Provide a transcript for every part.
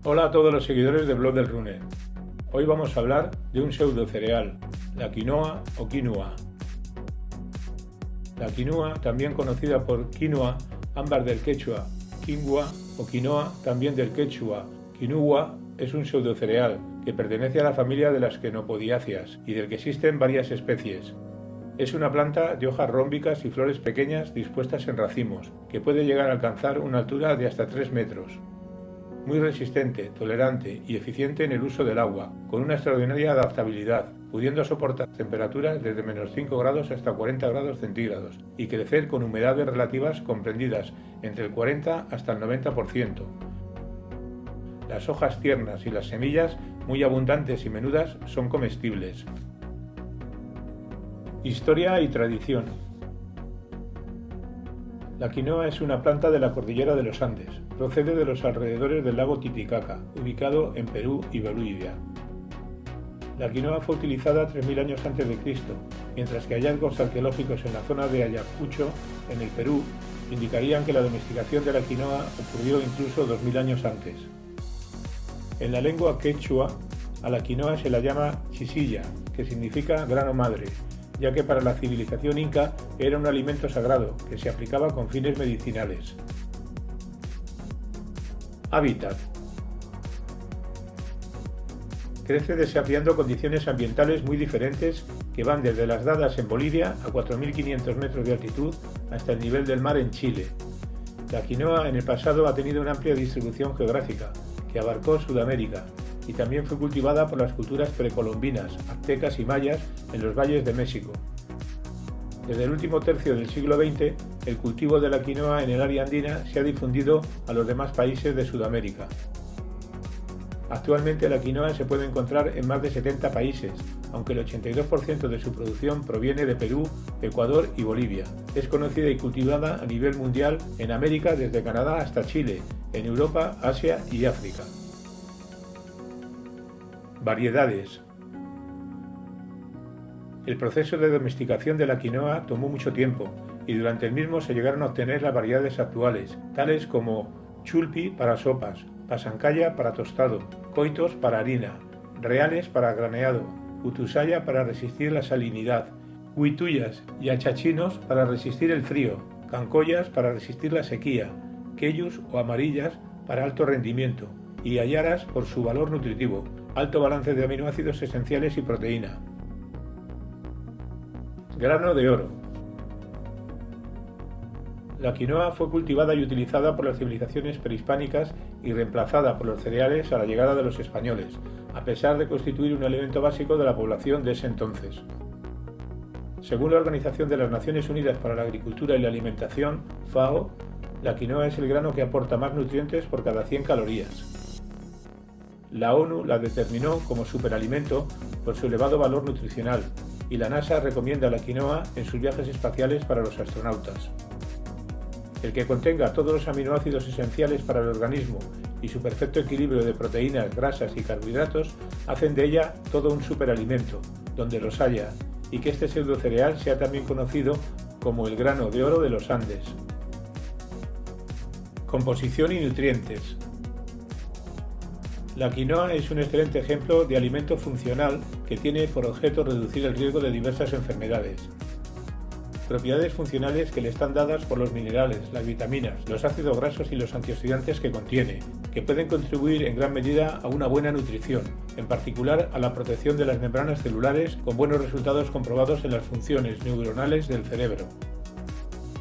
Hola a todos los seguidores de Blog del Runner. Hoy vamos a hablar de un pseudo cereal, la quinoa o quinua. La quinoa, también conocida por quinoa, ámbar del quechua, quingua o quinoa, también del quechua, quinua, es un pseudo cereal que pertenece a la familia de las quenopodiáceas y del que existen varias especies. Es una planta de hojas rómbicas y flores pequeñas dispuestas en racimos, que puede llegar a alcanzar una altura de hasta 3 metros. Muy resistente, tolerante y eficiente en el uso del agua, con una extraordinaria adaptabilidad, pudiendo soportar temperaturas desde menos 5 grados hasta 40 grados centígrados y crecer con humedades relativas comprendidas entre el 40 hasta el 90%. Las hojas tiernas y las semillas, muy abundantes y menudas, son comestibles. Historia y tradición. La quinoa es una planta de la cordillera de los Andes. Procede de los alrededores del lago Titicaca, ubicado en Perú y Bolivia. La quinoa fue utilizada 3000 años antes de Cristo, mientras que hallazgos arqueológicos en la zona de Ayacucho, en el Perú, indicarían que la domesticación de la quinoa ocurrió incluso 2000 años antes. En la lengua quechua, a la quinoa se la llama chisilla, que significa grano madre, ya que para la civilización inca era un alimento sagrado que se aplicaba con fines medicinales. Hábitat. Crece desafiando condiciones ambientales muy diferentes que van desde las dadas en Bolivia a 4.500 metros de altitud hasta el nivel del mar en Chile. La quinoa en el pasado ha tenido una amplia distribución geográfica que abarcó Sudamérica y también fue cultivada por las culturas precolombinas, aztecas y mayas en los valles de México. Desde el último tercio del siglo XX, el cultivo de la quinoa en el área andina se ha difundido a los demás países de Sudamérica. Actualmente la quinoa se puede encontrar en más de 70 países, aunque el 82% de su producción proviene de Perú, Ecuador y Bolivia. Es conocida y cultivada a nivel mundial en América desde Canadá hasta Chile, en Europa, Asia y África. Variedades. El proceso de domesticación de la quinoa tomó mucho tiempo y durante el mismo se llegaron a obtener las variedades actuales, tales como chulpi para sopas, pasancaya para tostado, coitos para harina, reales para graneado, utusaya para resistir la salinidad, huituyas y achachinos para resistir el frío, cancoyas para resistir la sequía, queyus o amarillas para alto rendimiento y ayaras por su valor nutritivo, alto balance de aminoácidos esenciales y proteína. Grano de oro. La quinoa fue cultivada y utilizada por las civilizaciones prehispánicas y reemplazada por los cereales a la llegada de los españoles, a pesar de constituir un elemento básico de la población de ese entonces. Según la Organización de las Naciones Unidas para la Agricultura y la Alimentación, FAO, la quinoa es el grano que aporta más nutrientes por cada 100 calorías. La ONU la determinó como superalimento por su elevado valor nutricional y la NASA recomienda la quinoa en sus viajes espaciales para los astronautas. El que contenga todos los aminoácidos esenciales para el organismo y su perfecto equilibrio de proteínas, grasas y carbohidratos hacen de ella todo un superalimento, donde los haya, y que este pseudocereal sea también conocido como el grano de oro de los Andes. Composición y nutrientes. La quinoa es un excelente ejemplo de alimento funcional que tiene por objeto reducir el riesgo de diversas enfermedades. Propiedades funcionales que le están dadas por los minerales, las vitaminas, los ácidos grasos y los antioxidantes que contiene, que pueden contribuir en gran medida a una buena nutrición, en particular a la protección de las membranas celulares, con buenos resultados comprobados en las funciones neuronales del cerebro.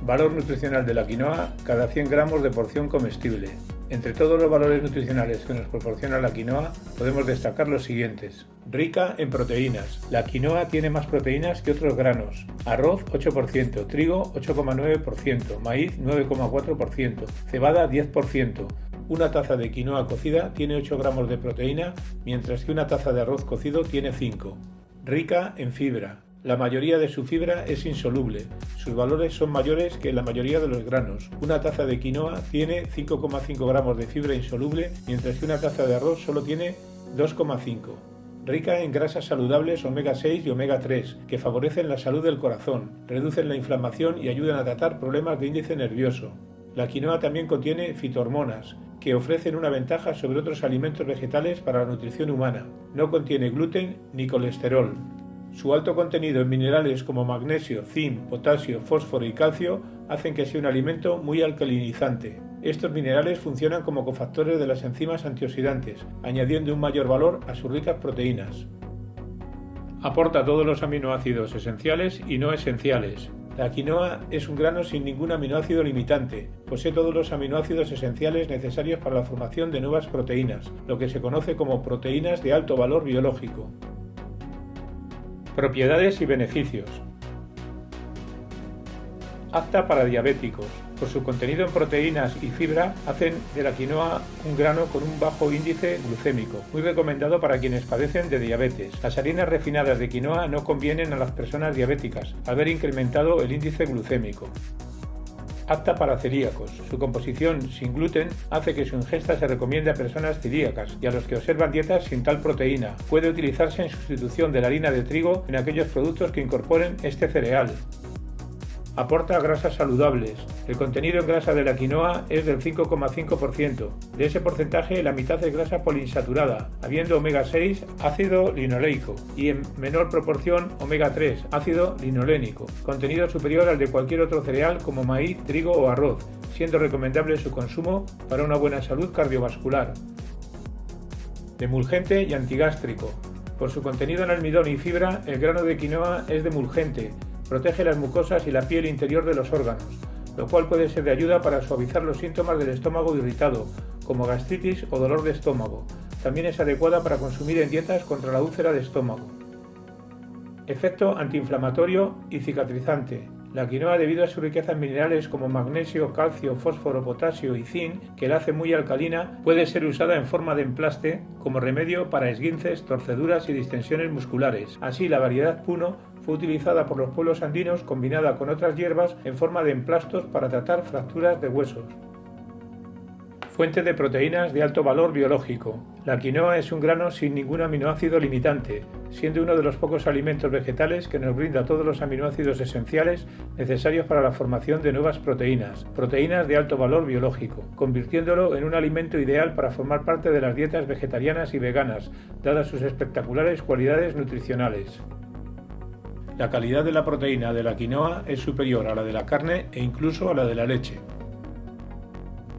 Valor nutricional de la quinoa cada 100 gramos de porción comestible. Entre todos los valores nutricionales que nos proporciona la quinoa, podemos destacar los siguientes. Rica en proteínas. La quinoa tiene más proteínas que otros granos. Arroz 8%, trigo 8,9%, maíz 9,4%, cebada 10%. Una taza de quinoa cocida tiene 8 gramos de proteína, mientras que una taza de arroz cocido tiene 5. Rica en fibra. La mayoría de su fibra es insoluble. Sus valores son mayores que la mayoría de los granos. Una taza de quinoa tiene 5,5 gramos de fibra insoluble, mientras que una taza de arroz solo tiene 2,5. Rica en grasas saludables omega 6 y omega 3, que favorecen la salud del corazón, reducen la inflamación y ayudan a tratar problemas de índice nervioso. La quinoa también contiene fitohormonas, que ofrecen una ventaja sobre otros alimentos vegetales para la nutrición humana. No contiene gluten ni colesterol. Su alto contenido en minerales como magnesio, zinc, potasio, fósforo y calcio hacen que sea un alimento muy alcalinizante. Estos minerales funcionan como cofactores de las enzimas antioxidantes, añadiendo un mayor valor a sus ricas proteínas. Aporta todos los aminoácidos esenciales y no esenciales. La quinoa es un grano sin ningún aminoácido limitante. Posee todos los aminoácidos esenciales necesarios para la formación de nuevas proteínas, lo que se conoce como proteínas de alto valor biológico. Propiedades y beneficios. Apta para diabéticos. Por su contenido en proteínas y fibra, hacen de la quinoa un grano con un bajo índice glucémico, muy recomendado para quienes padecen de diabetes. Las harinas refinadas de quinoa no convienen a las personas diabéticas, al ver incrementado el índice glucémico. Apta para celíacos. Su composición sin gluten hace que su ingesta se recomiende a personas celíacas y a los que observan dietas sin tal proteína. Puede utilizarse en sustitución de la harina de trigo en aquellos productos que incorporen este cereal. Aporta grasas saludables. El contenido en grasa de la quinoa es del 5,5%. De ese porcentaje, la mitad es grasa poliinsaturada, habiendo omega 6, ácido linoleico, y en menor proporción omega 3, ácido linolénico, contenido superior al de cualquier otro cereal como maíz, trigo o arroz, siendo recomendable su consumo para una buena salud cardiovascular. Demulgente y antigástrico. Por su contenido en almidón y fibra, el grano de quinoa es demulgente. Protege las mucosas y la piel interior de los órganos, lo cual puede ser de ayuda para suavizar los síntomas del estómago irritado, como gastritis o dolor de estómago. También es adecuada para consumir en dietas contra la úlcera de estómago. Efecto antiinflamatorio y cicatrizante. La quinoa, debido a su riqueza en minerales como magnesio, calcio, fósforo, potasio y zinc, que la hace muy alcalina, puede ser usada en forma de emplaste como remedio para esguinces, torceduras y distensiones musculares. Así, la variedad Puno fue utilizada por los pueblos andinos combinada con otras hierbas en forma de emplastos para tratar fracturas de huesos. Fuente de proteínas de alto valor biológico. La quinoa es un grano sin ningún aminoácido limitante, siendo uno de los pocos alimentos vegetales que nos brinda todos los aminoácidos esenciales necesarios para la formación de nuevas proteínas de alto valor biológico, convirtiéndolo en un alimento ideal para formar parte de las dietas vegetarianas y veganas, dadas sus espectaculares cualidades nutricionales. La calidad de la proteína de la quinoa es superior a la de la carne e incluso a la de la leche.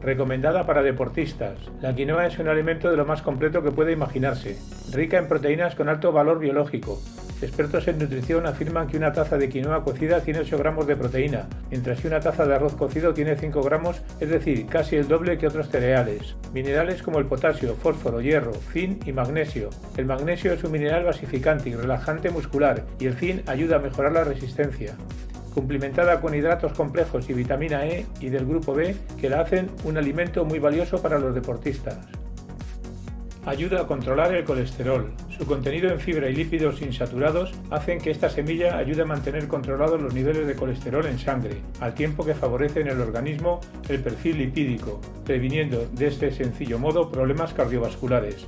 Recomendada para deportistas. La quinoa es un alimento de lo más completo que puede imaginarse, rica en proteínas con alto valor biológico. Expertos en nutrición afirman que una taza de quinoa cocida tiene 8 gramos de proteína, mientras que una taza de arroz cocido tiene 5 gramos, es decir, casi el doble que otros cereales. Minerales como el potasio, fósforo, hierro, zinc y magnesio. El magnesio es un mineral basificante y relajante muscular, y el zinc ayuda a mejorar la resistencia. Cumplimentada con hidratos complejos y vitamina E y del grupo B, que la hacen un alimento muy valioso para los deportistas. Ayuda a controlar el colesterol. Su contenido en fibra y lípidos insaturados hacen que esta semilla ayude a mantener controlados los niveles de colesterol en sangre, al tiempo que favorece en el organismo el perfil lipídico, previniendo de este sencillo modo problemas cardiovasculares.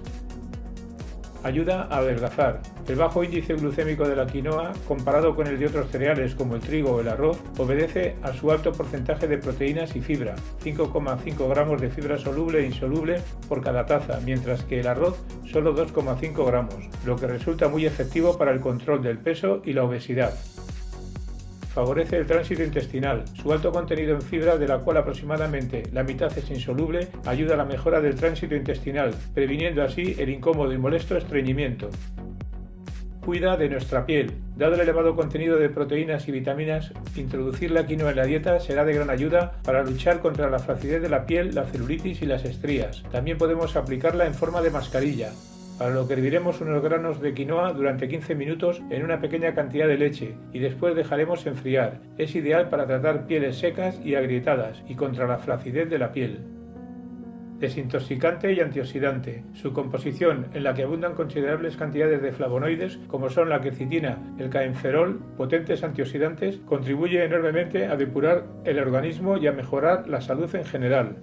Ayuda a adelgazar. El bajo índice glucémico de la quinoa, comparado con el de otros cereales como el trigo o el arroz, obedece a su alto porcentaje de proteínas y fibra, 5,5 gramos de fibra soluble e insoluble por cada taza, mientras que el arroz solo 2,5 gramos, lo que resulta muy efectivo para el control del peso y la obesidad. Favorece el tránsito intestinal. Su alto contenido en fibra, de la cual aproximadamente la mitad es insoluble, ayuda a la mejora del tránsito intestinal, previniendo así el incómodo y molesto estreñimiento. Cuida de nuestra piel. Dado el elevado contenido de proteínas y vitaminas, introducir la quinoa en la dieta será de gran ayuda para luchar contra la flacidez de la piel, la celulitis y las estrías. También podemos aplicarla en forma de mascarilla, para lo que herviremos unos granos de quinoa durante 15 minutos en una pequeña cantidad de leche y después dejaremos enfriar. Es ideal para tratar pieles secas y agrietadas y contra la flacidez de la piel. Desintoxicante y antioxidante. Su composición, en la que abundan considerables cantidades de flavonoides como son la quercetina, el caenferol, potentes antioxidantes, contribuye enormemente a depurar el organismo y a mejorar la salud en general.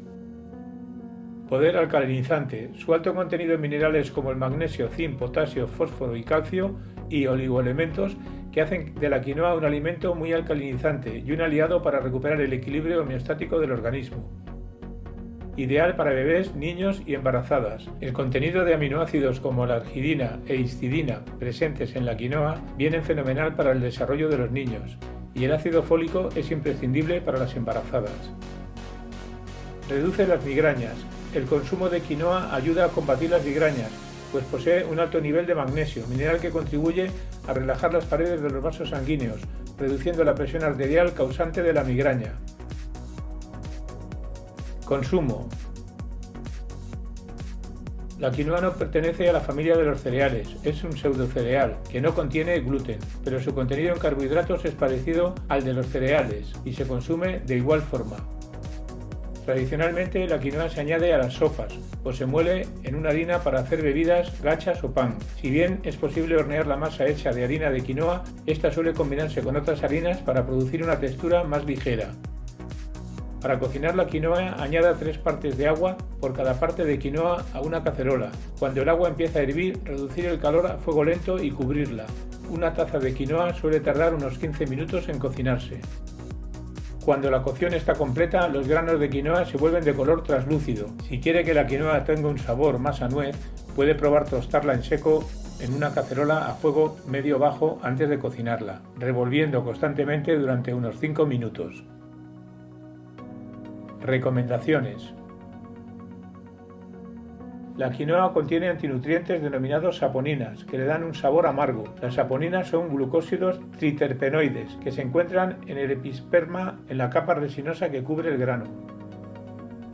Poder alcalinizante. Su alto contenido en minerales como el magnesio, zinc, potasio, fósforo y calcio y oligoelementos que hacen de la quinoa un alimento muy alcalinizante y un aliado para recuperar el equilibrio homeostático del organismo. ideal para bebés, niños y embarazadas. El contenido de aminoácidos como la arginina e histidina presentes en la quinoa vienen fenomenal para el desarrollo de los niños, y el ácido fólico es imprescindible para las embarazadas. Reduce las migrañas. El consumo de quinoa ayuda a combatir las migrañas, pues posee un alto nivel de magnesio, mineral que contribuye a relajar las paredes de los vasos sanguíneos, reduciendo la presión arterial causante de la migraña. Consumo. La quinoa no pertenece a la familia de los cereales, es un pseudocereal que no contiene gluten, pero su contenido en carbohidratos es parecido al de los cereales y se consume de igual forma. Tradicionalmente la quinoa se añade a las sopas o se muele en una harina para hacer bebidas, gachas o pan. Si bien es posible hornear la masa hecha de harina de quinoa, esta suele combinarse con otras harinas para producir una textura más ligera. Para cocinar la quinoa añada 3 partes de agua por cada parte de quinoa a una cacerola. Cuando el agua empieza a hervir, reducir el calor a fuego lento y cubrirla. Una taza de quinoa suele tardar unos 15 minutos en cocinarse. Cuando la cocción está completa, los granos de quinoa se vuelven de color translúcido. Si quiere que la quinoa tenga un sabor más a nuez, puede probar tostarla en seco en una cacerola a fuego medio-bajo antes de cocinarla, revolviendo constantemente durante unos 5 minutos. Recomendaciones. La quinoa contiene antinutrientes denominados saponinas, que le dan un sabor amargo. Las saponinas son glucósidos triterpenoides, que se encuentran en el episperma, en la capa resinosa que cubre el grano.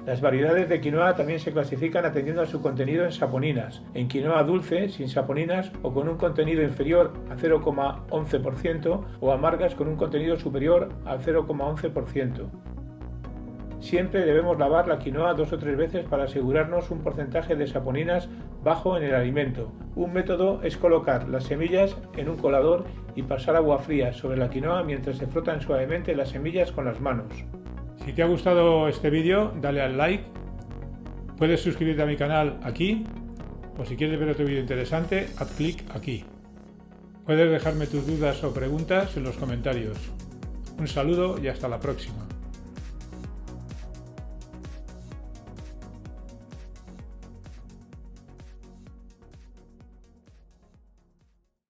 Las variedades de quinoa también se clasifican atendiendo a su contenido en saponinas, en quinoa dulce, sin saponinas o con un contenido inferior a 0,11% o amargas con un contenido superior al 0,11%. Siempre debemos lavar la quinoa 2 o 3 veces para asegurarnos un porcentaje de saponinas bajo en el alimento. Un método es colocar las semillas en un colador y pasar agua fría sobre la quinoa mientras se frotan suavemente las semillas con las manos. Si te ha gustado este vídeo, dale al like. Puedes suscribirte a mi canal aquí, o si quieres ver otro vídeo interesante, haz clic aquí. Puedes dejarme tus dudas o preguntas en los comentarios. Un saludo y hasta la próxima.